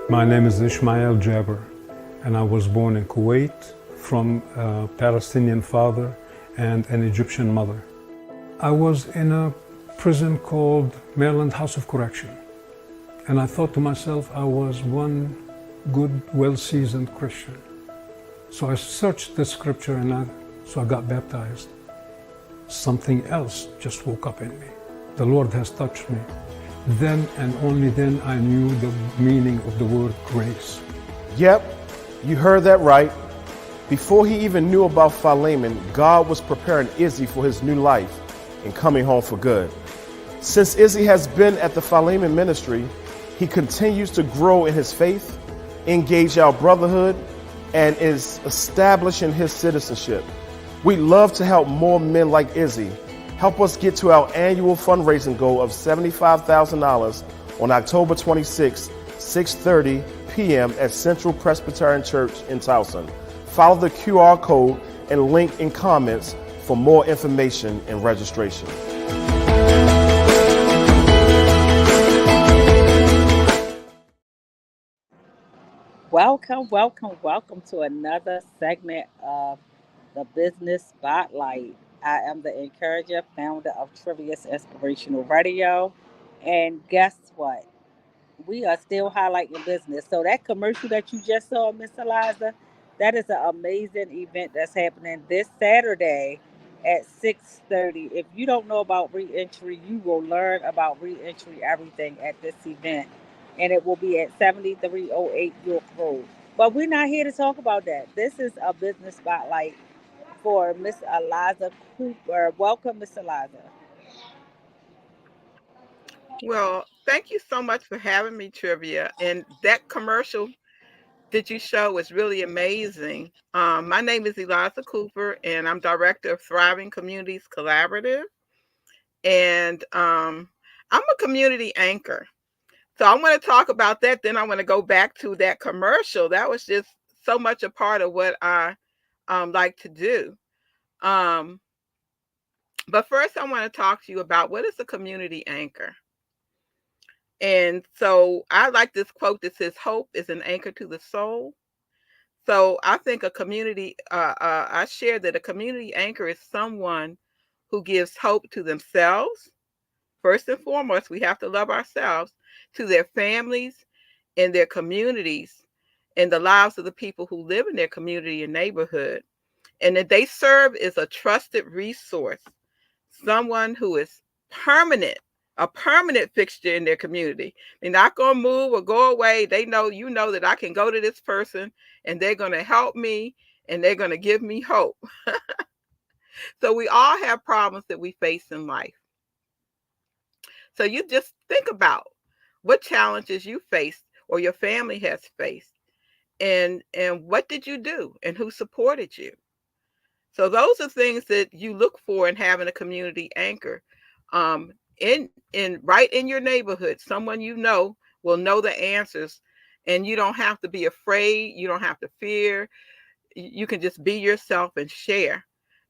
My name is Ismail Jabber, and I was born in Kuwait from a Palestinian father and an Egyptian mother. I was in a prison called Maryland House of Correction, and I thought to myself I was one good, well-seasoned Christian. So I searched the scripture and I got baptized. Something else just woke up in me. The Lord has touched me. Then and only then I knew the meaning of the word grace. Yep, you heard that right. Before he even knew about Philemon, God was preparing Izzy for his new life and coming home for good. Since Izzy has been at the Philemon ministry, he continues to grow in his faith, engage our brotherhood, and is establishing his citizenship. We'd love to help more men like Izzy. Help us get to our annual fundraising goal of $75,000 on October 26, 6:30 p.m. at Central Presbyterian Church in Towson. Follow the QR code and link in comments for more information and registration. Welcome, welcome, welcome to another segment of the Business Spotlight. I am the encourager, founder of T.R.I.V.I.A Inspirational Radio. And guess what? We are still highlighting business. So that commercial that you just saw, Miss Eliza, that is an amazing event that's happening this Saturday at 6:30. If you don't know about reentry, you will learn about reentry everything at this event. And it will be at 7308 York Road. But we're not here to talk about that. This is a business spotlight for Miss Eliza Cooper. Welcome, Miss Eliza. Well, thank you so much for having me, Trivia. And that commercial that you show was really amazing. My name is Eliza Cooper, and I'm director of Thriving Communities Collaborative. And I'm a community anchor. So I want to talk about that. Then I want to go back to that commercial. That was just so much a part of what I like to do. But first, I want to talk to you about what is a community anchor. And so I like this quote that says, hope is an anchor to the soul. So I think I share that a community anchor is someone who gives hope to themselves. First and foremost, we have to love ourselves, to their families and their communities and the lives of the people who live in their community and neighborhood. And that they serve as a trusted resource, someone who is permanent, a permanent fixture in their community. They're not going to move or go away. They know, you know, that I can go to this person and they're going to help me and they're going to give me hope. So we all have problems that we face in life. So you just think about what challenges you faced or your family has faced, and what did you do and who supported you? So those are things that you look for in having a community anchor. In right in your neighborhood, someone you know will know the answers, and you don't have to be afraid. You don't have to fear. You can just be yourself and share.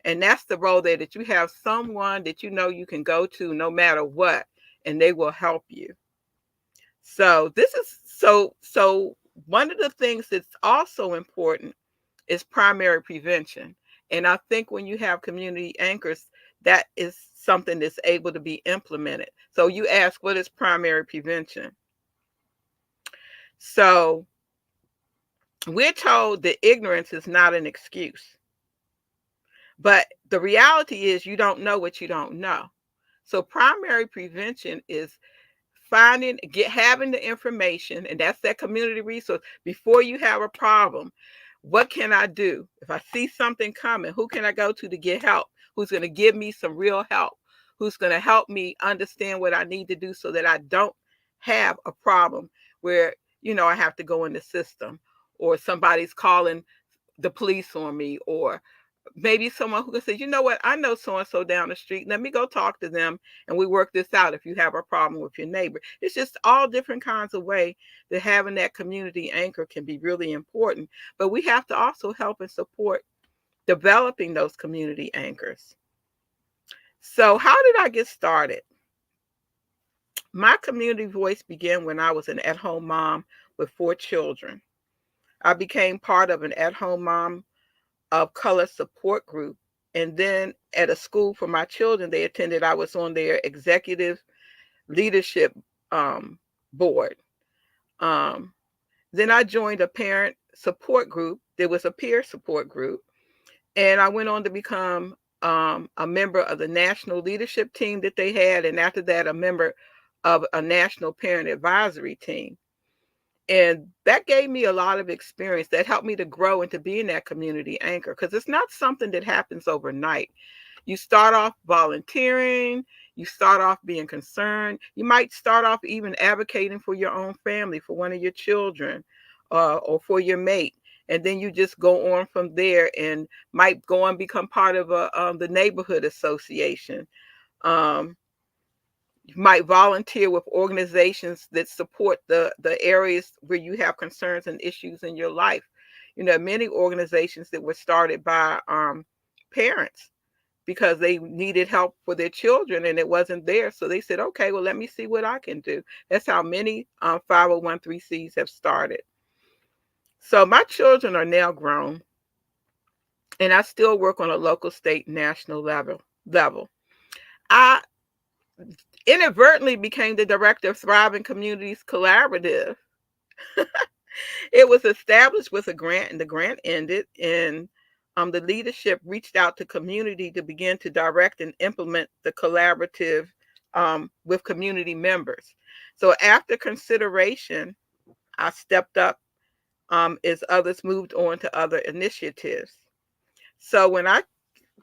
And that's the role there, that you have someone that you know you can go to no matter what, and they will help you. So this is so one of the things that's also important is primary prevention. And I think when you have community anchors, that is something that's able to be implemented. So you ask, what is primary prevention? So we're told that ignorance is not an excuse. But the reality is you don't know what you don't know. So primary prevention is having the information, and that's that community resource. Before you have a problem, what can I do? If I see something coming, who can I go to get help? Who's going to give me some real help? Who's going to help me understand what I need to do so that I don't have a problem where, I have to go in the system, or somebody's calling the police on me, or maybe someone who can say, you know what, I know so-and-so down the street. Let me go talk to them and we work this out if you have a problem with your neighbor. It's just all different kinds of ways that having that community anchor can be really important. But we have to also help and support developing those community anchors. So how did I get started? My community voice began when I was an at-home mom with 4 children. I became part of an at-home mom of color support group. And then at a school for my children they attended, I was on their executive leadership board. Um, then I joined a parent support group. There was a peer support group. And I went on to become a member of the national leadership team that they had. And after that, a member of a national parent advisory team. And that gave me a lot of experience that helped me to grow into being that community anchor, because it's not something that happens overnight. You start off volunteering, you start off being concerned, you might start off even advocating for your own family, for one of your children, or for your mate. And then you just go on from there and might go and become part of the neighborhood association. Um, you might volunteer with organizations that support the areas where you have concerns and issues in your life. You know, many organizations that were started by parents because they needed help for their children and it wasn't there. So they said, okay, well, let me see what I can do. That's how many 501(c)(3)s have started. So my children are now grown, and I still work on a local, state, national level. I inadvertently became the director of Thriving Communities Collaborative. It was established with a grant, and the grant ended, and the leadership reached out to community to begin to direct and implement the collaborative with community members. So after consideration, I stepped up as others moved on to other initiatives. So when I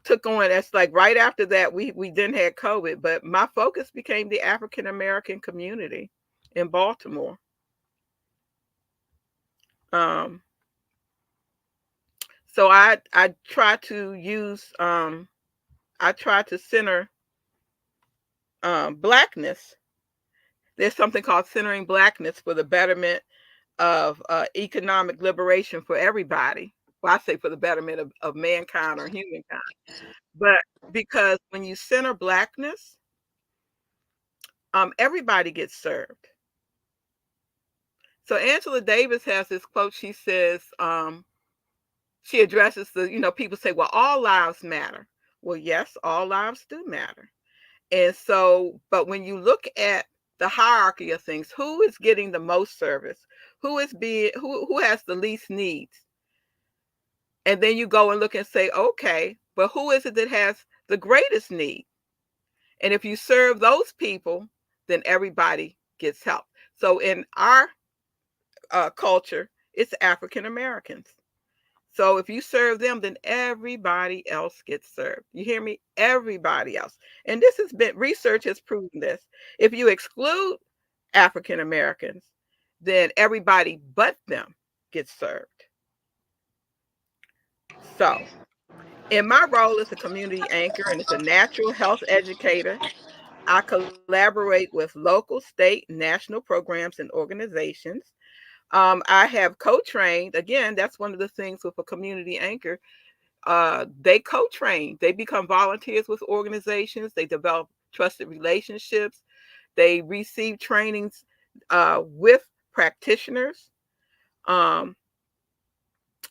took on, that's like right after that, we then had COVID, but my focus became the African American community in Baltimore. Um, so I try to use I try to center blackness. There's something called centering blackness for the betterment of economic liberation for everybody. Well, I say for the betterment of mankind or humankind. But because when you center blackness, everybody gets served. So Angela Davis has this quote. She says, she addresses people say, well, all lives matter. Well, yes, all lives do matter. And so, but when you look at the hierarchy of things, who is getting the most service? Who has the least needs? And then you go and look and say, okay, but who is it that has the greatest need? And if you serve those people, then everybody gets help. So in our culture, it's African Americans. So if you serve them, then everybody else gets served. You hear me? Everybody else. And this has been, research has proven this. If you exclude African Americans, then everybody but them gets served. So in my role as a community anchor and as a natural health educator, I collaborate with local, state, national programs and organizations. I have co-trained. Again, that's one of the things with a community anchor. They co-train. They become volunteers with organizations. They develop trusted relationships. They receive trainings with practitioners. Um,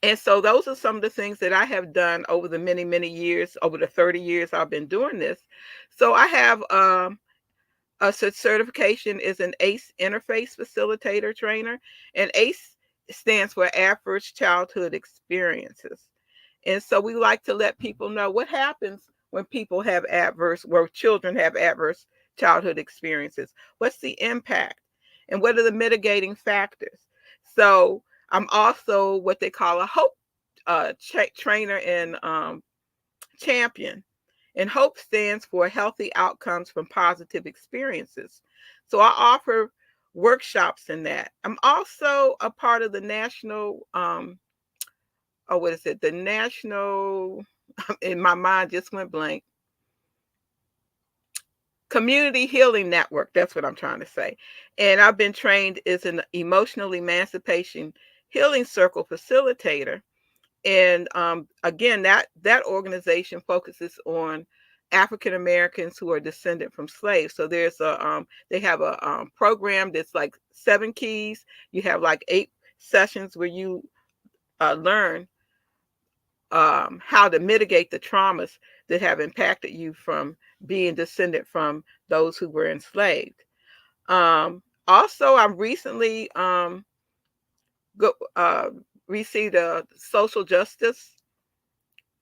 and so those are some of the things that I have done over the many, many years, over the 30 years I've been doing this. So I have a certification is an ACE interface facilitator trainer, and ACE stands for Adverse Childhood Experiences. And so we like to let people know what happens when where children have adverse childhood experiences. What's the impact? And what are the mitigating factors? So I'm also what they call a hope trainer and champion. And HOPE stands for Healthy Outcomes from Positive Experiences. So I offer workshops in that. I'm also a part of the national, what is it? The national, in my mind just went blank, Community Healing Network. That's what I'm trying to say. And I've been trained as an emotional emancipation healing circle facilitator. And again, that organization focuses on African Americans who are descended from slaves. So there's they have a program that's like 7 keys. You have like 8 sessions where you learn how to mitigate the traumas that have impacted you from being descended from those who were enslaved. Also, I recently go, received a social justice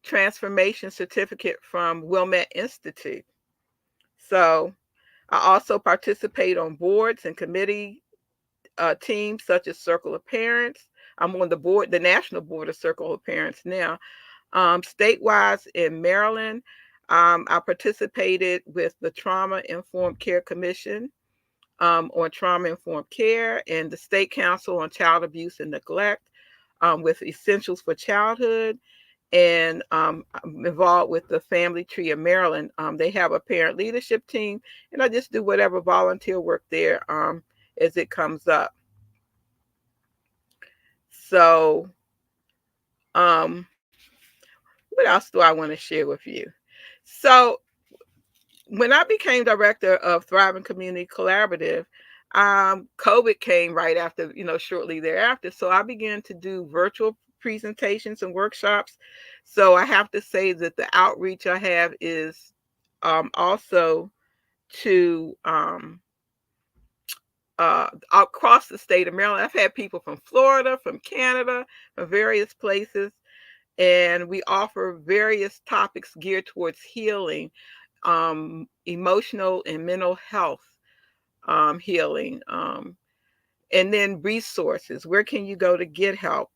transformation certificate from Wilmette Institute. So I also participate on boards and committee teams such as Circle of Parents. I'm on the board, the national board of Circle of Parents now. Statewide in Maryland, I participated with the Trauma Informed Care Commission on trauma informed care and the State Council on Child Abuse and Neglect with Essentials for Childhood. And I'm involved with the Family Tree of Maryland. They have a parent leadership team, and I just do whatever volunteer work there as it comes up. So, um, what else do I want to share with you? So, when I became director of Thriving Community Collaborative, COVID came right after, shortly thereafter. So I began to do virtual presentations and workshops. So I have to say that the outreach I have is also to across the state of Maryland. I've had people from Florida, from Canada, from various places, and we offer various topics geared towards healing, emotional and mental health healing, and then resources. Where can you go to get help?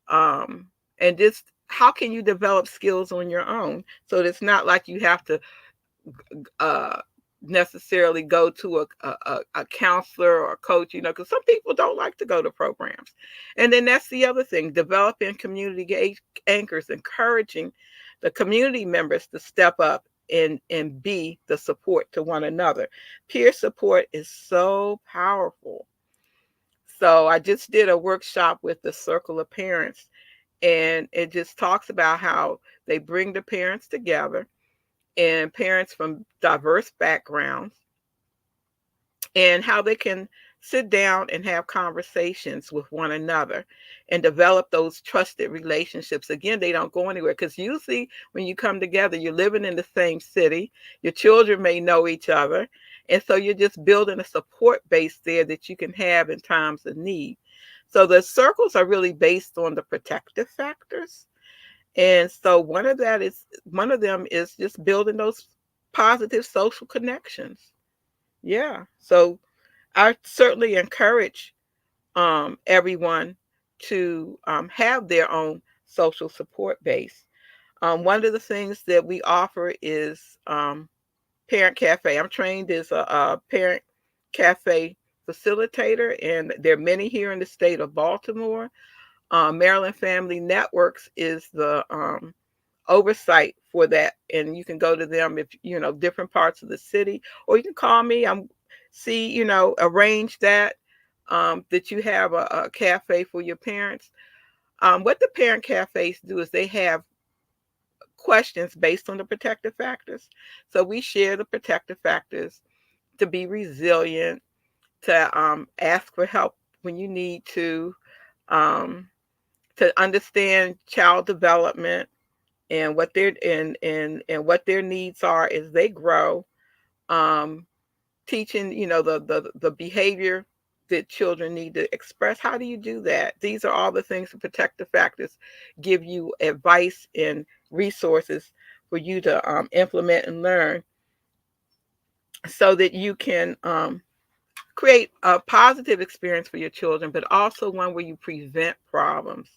And just how can you develop skills on your own? So it's not like you have to uh, necessarily go to a counselor or a coach, because some people don't like to go to programs. And then that's the other thing, developing community anchors, encouraging the community members to step up and be the support to one another. Peer support is so powerful. So I just did a workshop with the Circle of Parents, and it just talks about how they bring the parents together and parents from diverse backgrounds, and how they can sit down and have conversations with one another and develop those trusted relationships. Again, they don't go anywhere because usually when you come together, you're living in the same city, your children may know each other. And so you're just building a support base there that you can have in times of need. So the circles are really based on the protective factors. And so one of them is just building those positive social connections. Yeah. So I certainly encourage everyone to have their own social support base. One of the things that we offer is Parent Cafe. I'm trained as a Parent Cafe facilitator, and there are many here in the state of Baltimore. Maryland Family Networks is the oversight for that, and you can go to them if different parts of the city, or you can call me. Arrange that you have a cafe for your parents. What the parent cafes do is they have questions based on the protective factors. So we share the protective factors to be resilient, to ask for help when you need um, to understand child development and what their and what their needs are as they grow. Um, Teaching, the behavior that children need to express. How do you do that? These are all the things the protective factors give you advice and resources for you to implement and learn so that you can create a positive experience for your children, but also one where you prevent problems.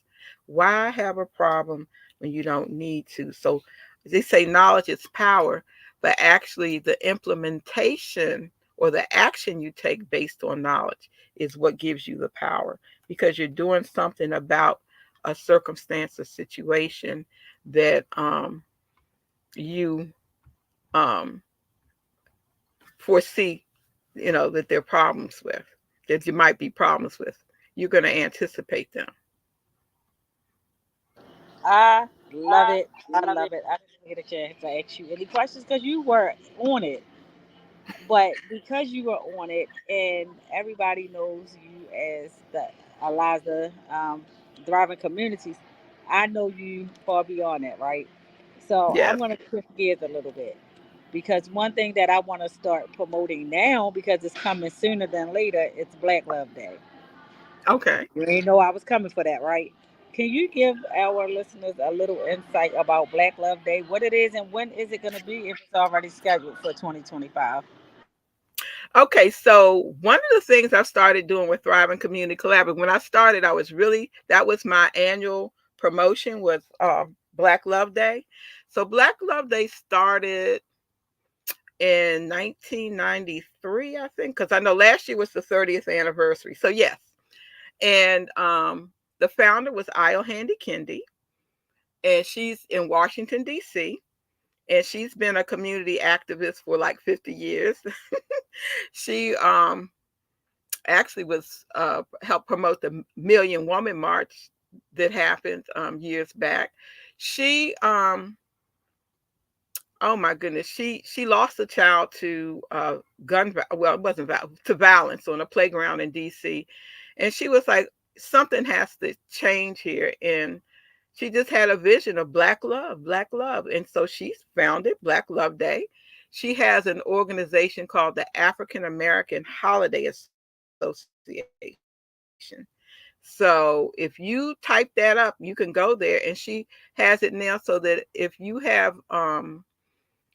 Why have a problem when you don't need to? So they say knowledge is power, but actually the implementation or the action you take based on knowledge is what gives you the power, because you're doing something about a circumstance or situation that you um, foresee, that there are problems with, that you might be problems with. You're going to anticipate them. I Love it. I love it. I didn't get a chance to ask you any questions because you were on it. But because you were on it and everybody knows you as the Eliza Thriving Communities, I know you far beyond that, right? So I'm Yes. going to shift gears a little bit because one thing that I want to start promoting now because it's coming sooner than later, it's Black Love Day. Okay. You ain't know I was coming for that, right? Can you give our listeners a little insight about Black Love Day, what it is, and when is it going to be if it's already scheduled for 2025? Okay, so one of the things I started doing with Thriving Community Collaborative, when I started, I was really, that was my annual promotion was Black Love Day. So Black Love Day started in 1993, I think, because I know last year was the 30th anniversary. So yes, and the founder was Io Handy Kendi, and she's in Washington D.C. and she's been a community activist for like 50 years. She actually was helped promote the Million Woman March that happened years back. She oh my goodness, she lost a child to well, it wasn't to violence on a playground in DC, and she was like, something has to change here, and she just had a vision of black love, and so she founded Black Love Day. She has an organization called the African American Holiday Association. So if you type that up, you can go there, and she has it now so that if you have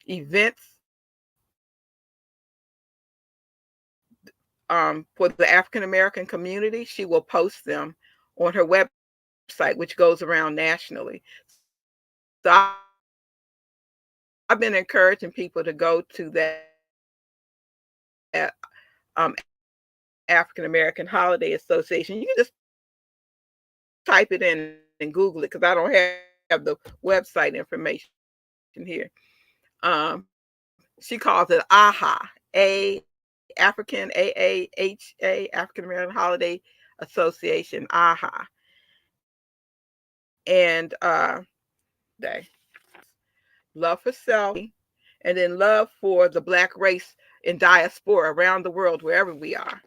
events for the African American community, she will post them on her website, which goes around nationally. So I've been encouraging people to go to that African American Holiday Association, you can just type it in and Google it because I don't have the website information here. Um, she calls it AHA, African American Holiday Association, AHA. And Black Day, love for self, and then love for the Black race in diaspora around the world, wherever we are.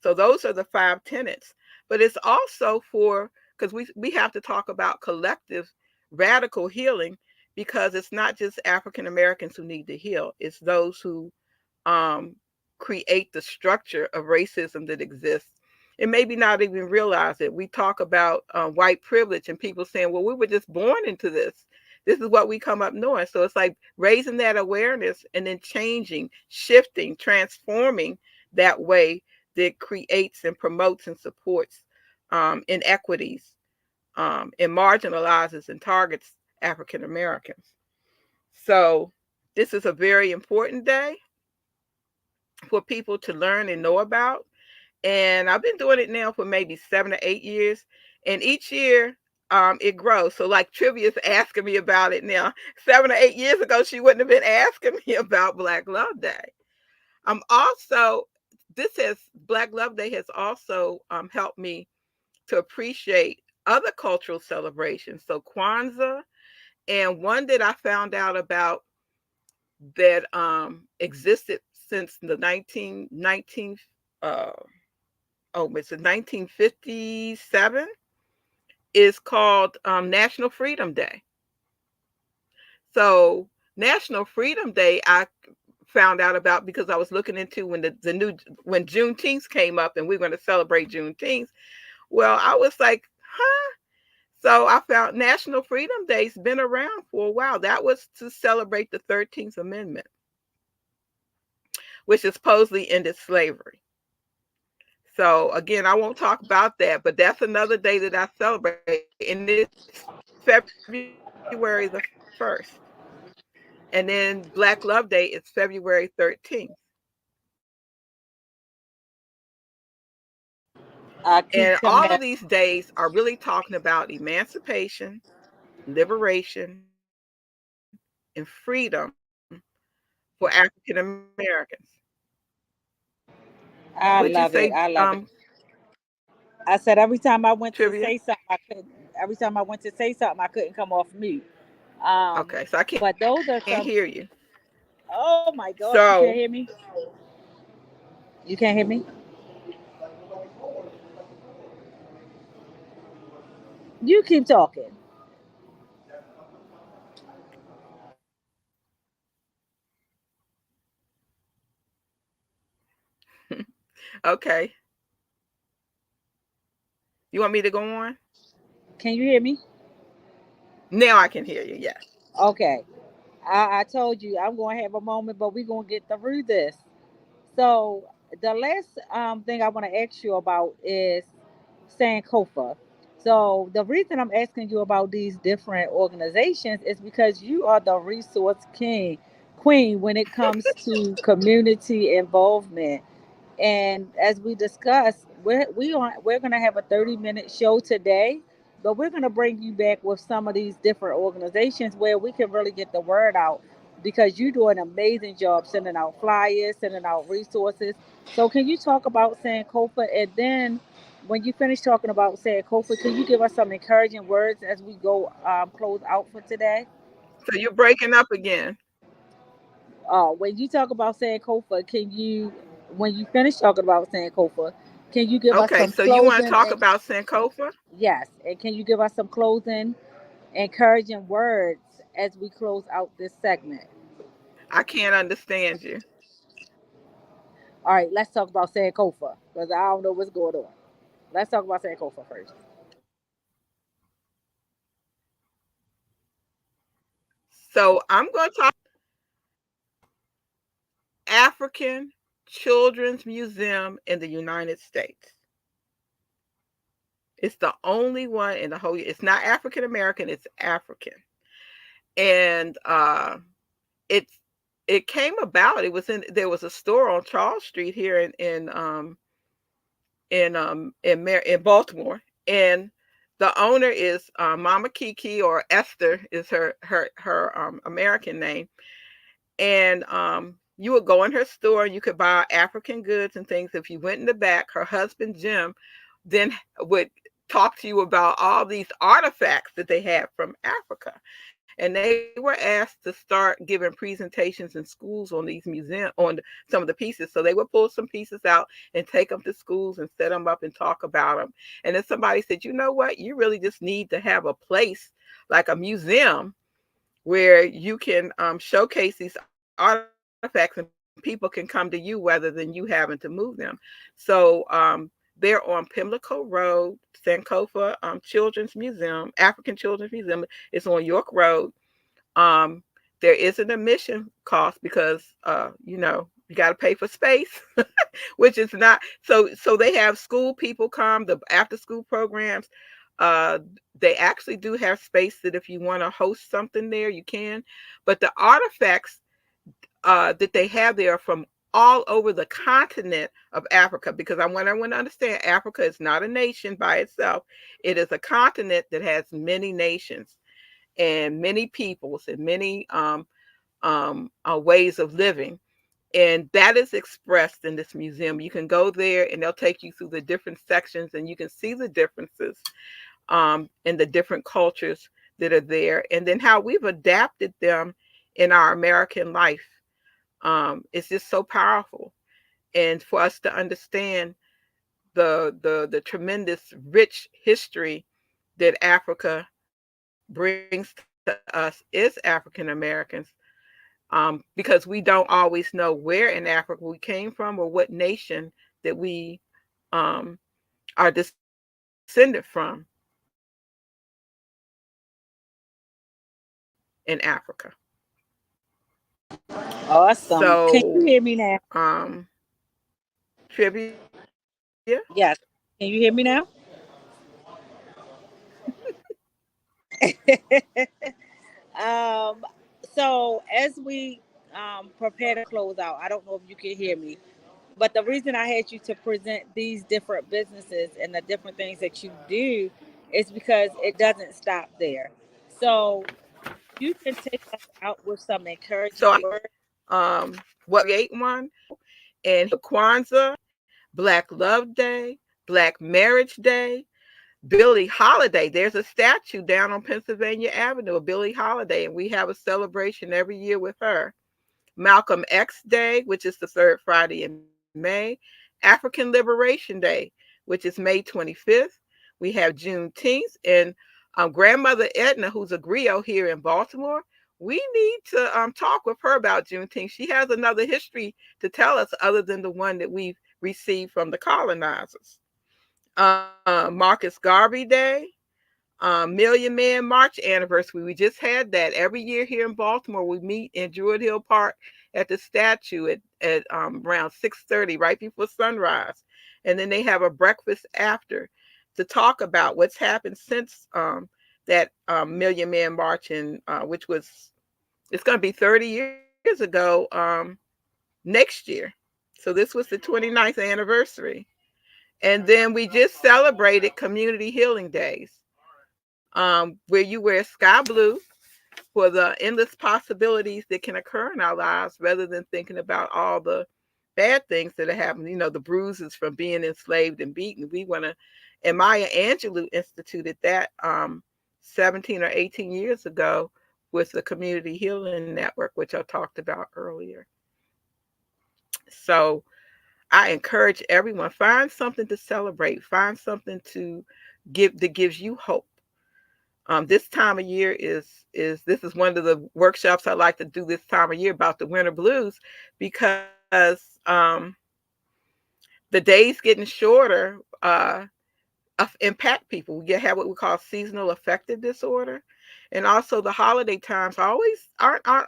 So those are the 5 tenets. But it's also for, because we have to talk about collective radical healing, because it's not just African Americans who need to heal, it's those who create the structure of racism that exists and maybe not even realize it. We talk about white privilege and people saying, well, we were just born into this. This is what we come up knowing. So it's like raising that awareness and then changing, shifting, transforming that way that creates and promotes and supports inequities and marginalizes and targets African Americans. So this is a very important day for people to learn and know about. And I've been doing it now for maybe 7 or 8 years. And each year, it grows. So, like Trivia's asking me about it now. 7 or 8 years ago, she wouldn't have been asking me about Black Love Day. Also, this has Black Love Day has also helped me to appreciate other cultural celebrations. So, Kwanzaa, and one that I found out about that existed since the 1919 uh, oh, it's in 1957, is called National Freedom Day. So National Freedom Day, I found out about because I was looking into when the new when Juneteenth came up and we are going to celebrate Juneteenth. Well, I was like, huh? So I found National Freedom Day's been around for a while. That was to celebrate the 13th Amendment, which supposedly ended slavery. So again, I won't talk about that, but that's another day that I celebrate, and it's February the 1st. And then Black Love Day is February 13th. I And keep all coming of at these days are really talking about emancipation, liberation, and freedom for African Americans. Would you say, I love it. I love it. I said every time I went to Trivia? say something, I could. every time I went to say something, I couldn't come off mute. Um, Okay, so I can't but those hear are you. some. Oh my gosh, you can't So hear me? You can't hear me? You keep talking. okay, you want me to go on? Can you hear me? Now I can hear you. Yes. Okay. I told you I'm going to have a moment, but we're going to get through this. So the last thing I want to ask you about is Sankofa. So the reason I'm asking you about these different organizations is because you are the resource king, queen when it comes to community involvement. And as we discussed, we're going to have a 30-minute show today, but we're going to bring you back with some of these different organizations where we can really get the word out because you do an amazing job sending out flyers, sending out resources. So can you talk about Sankofa, and then when you finish talking about Sankofa, can you give us some encouraging words as we go close out for today? So you're breaking up again. When you talk about Sankofa, when you finish talking about Sankofa, can you give us Okay, some so you want to closing talk and about Sankofa? yes, and can you give us some closing, encouraging words as we close out this segment? I can't understand you. All right, let's talk about Sankofa because I don't know what's going on. Let's talk about Sankofa first. So I'm going to talk African Children's Museum in the United States. It's the only one in the whole. It's not African American. It's African, and it's it came about. It was in there was a store on Charles Street here in Baltimore, and the owner is Mama Kiki, or Esther is her American name, and you would go in her store and you could buy African goods and things. If you went in the back, her husband Jim then would talk to you about all these artifacts that they have from Africa. And they were asked to start giving presentations in schools on these museum on some of the pieces. So they would pull some pieces out and take them to schools and set them up and talk about them. And then somebody said, you know what, you really just need to have a place like a museum where you can showcase these artifacts and people can come to you rather than you having to move them. So they're on Pimlico Road, Sankofa Children's Museum, African Children's Museum. It's on York Road. Um, there is an admission cost because you got to pay for space, which is not so. So they have school people come, the after school programs. Uh, they actually do have space that if you want to host something there, you can. But the artifacts that they have there are from all over the continent of Africa, because I want everyone to understand Africa is not a nation by itself. It is a continent that has many nations and many peoples and many ways of living. And that is expressed in this museum. You can go there and they'll take you through the different sections and you can see the differences in the different cultures that are there, and then how we've adapted them in our American life. It's just so powerful. And for us to understand the tremendous rich history that Africa brings to us is African Americans, because we don't always know where in Africa we came from or what nation that we um, are descended from in Africa. Awesome. Can So, you hear me now? trivia. Yes. Can you hear me now? um, so as we prepare to close out, I don't know if you can hear me, but the reason I had you to present these different businesses and the different things that you do is because it doesn't stop there. So you can take us out with some So encouraging words. what create one, and Kwanzaa, Black Love Day, Black Marriage Day. Billie Holiday. There's a statue down on Pennsylvania Avenue of Billie Holiday, and we have a celebration every year with her. Malcolm X Day, which is the third Friday in May. African Liberation Day, which is May 25th. We have Juneteenth, and grandmother Edna, who's a griot here in Baltimore. We need to talk with her about Juneteenth. She has another history to tell us other than the one that we've received from the colonizers. Marcus Garvey Day, Million Man March anniversary. We just had that every year here in Baltimore. We meet in Druid Hill Park at the statue at around 6:30, right before sunrise, and then they have a breakfast after to talk about what's happened since that Million Man March, and which was it's going to be 30 years ago next year. So this was the 29th anniversary. And then we just celebrated Community Healing Days, where you wear sky blue for the endless possibilities that can occur in our lives rather than thinking about all the bad things that are happening, the bruises from being enslaved and beaten. We want to, and Maya Angelou instituted that 17 or 18 years ago with the Community Healing Network, which I talked about earlier. So I encourage everyone, find something to celebrate, find something to give that gives you hope. This time of year is this is one of the workshops I like to do this time of year about the winter blues, because the days getting shorter impact people. We have what we call seasonal affective disorder, and also the holiday times aren't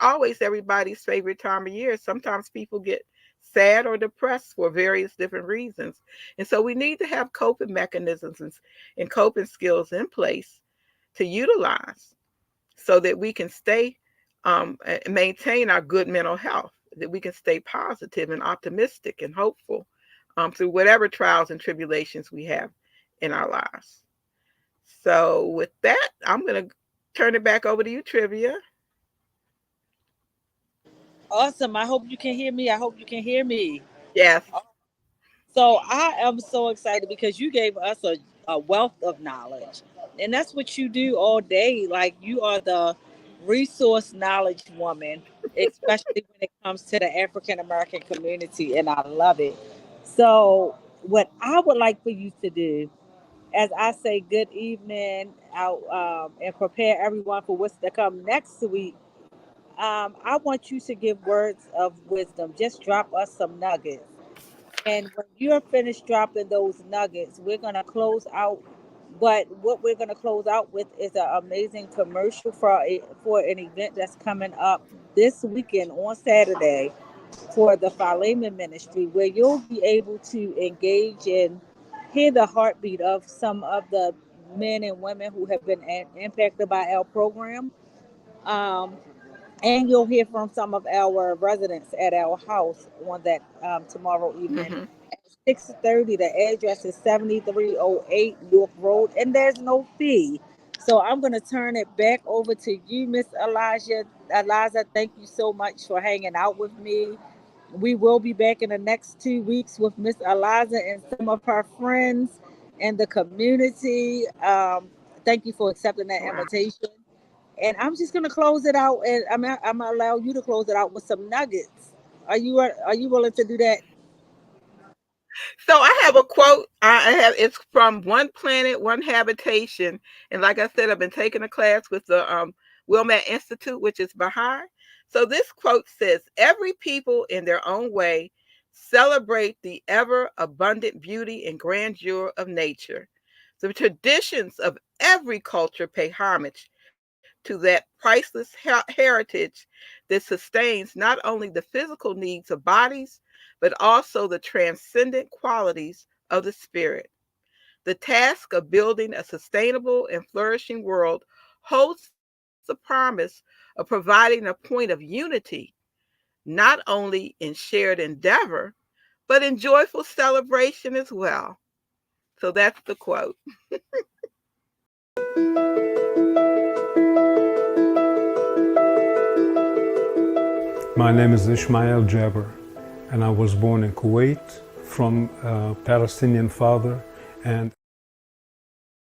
always everybody's favorite time of year. Sometimes people get sad or depressed for various different reasons, and so we need to have coping mechanisms and coping skills in place to utilize so that we can stay maintain our good mental health, that we can stay positive and optimistic and hopeful through whatever trials and tribulations we have in our lives. So with that, I'm going to turn it back over to you, Trivia. Awesome. I hope you can hear me. I hope you can hear me. Yes. So I am so excited because you gave us a wealth of knowledge. And that's what you do all day. Like, you are the resource knowledge woman, especially when it comes to the African American community. And I love it. So what I would like for you to do, as I say good evening out, and prepare everyone for what's to come next week, I want you to give words of wisdom. Just drop us some nuggets. And when you're finished dropping those nuggets, we're going to close out. But what we're going to close out with is an amazing commercial for an event that's coming up this weekend on Saturday for the Philemon Ministry, where you'll be able to engage and hear the heartbeat of some of the men and women who have been impacted by our program. Um, and you'll hear from some of our residents at our house on that tomorrow evening Mm-hmm. at 6:30. The address is 7308 York Road, and there's no fee. So I'm going to turn it back over to you, Miss Elijah. Eliza, thank you so much for hanging out with me. We will be back in the next 2 weeks with Miss Eliza and some of her friends and the community. Thank you for accepting that Wow. invitation. And I'm just gonna close it out, and I'm gonna allow you to close it out with some nuggets. Are you willing to do that? So I have a quote. I have it's from One Planet, One Habitation, and like I said, I've been taking a class with the Wilmette Institute, which is Baha'i. So this quote says, "Every people in their own way celebrate the ever abundant beauty and grandeur of nature. The traditions of every culture pay homage to that priceless heritage that sustains not only the physical needs of bodies, but also the transcendent qualities of the spirit. The task of building a sustainable and flourishing world holds the promise of providing a point of unity, not only in shared endeavor, but in joyful celebration as well." So that's the quote. My name is Ismail Jabber, and I was born in Kuwait from a Palestinian father and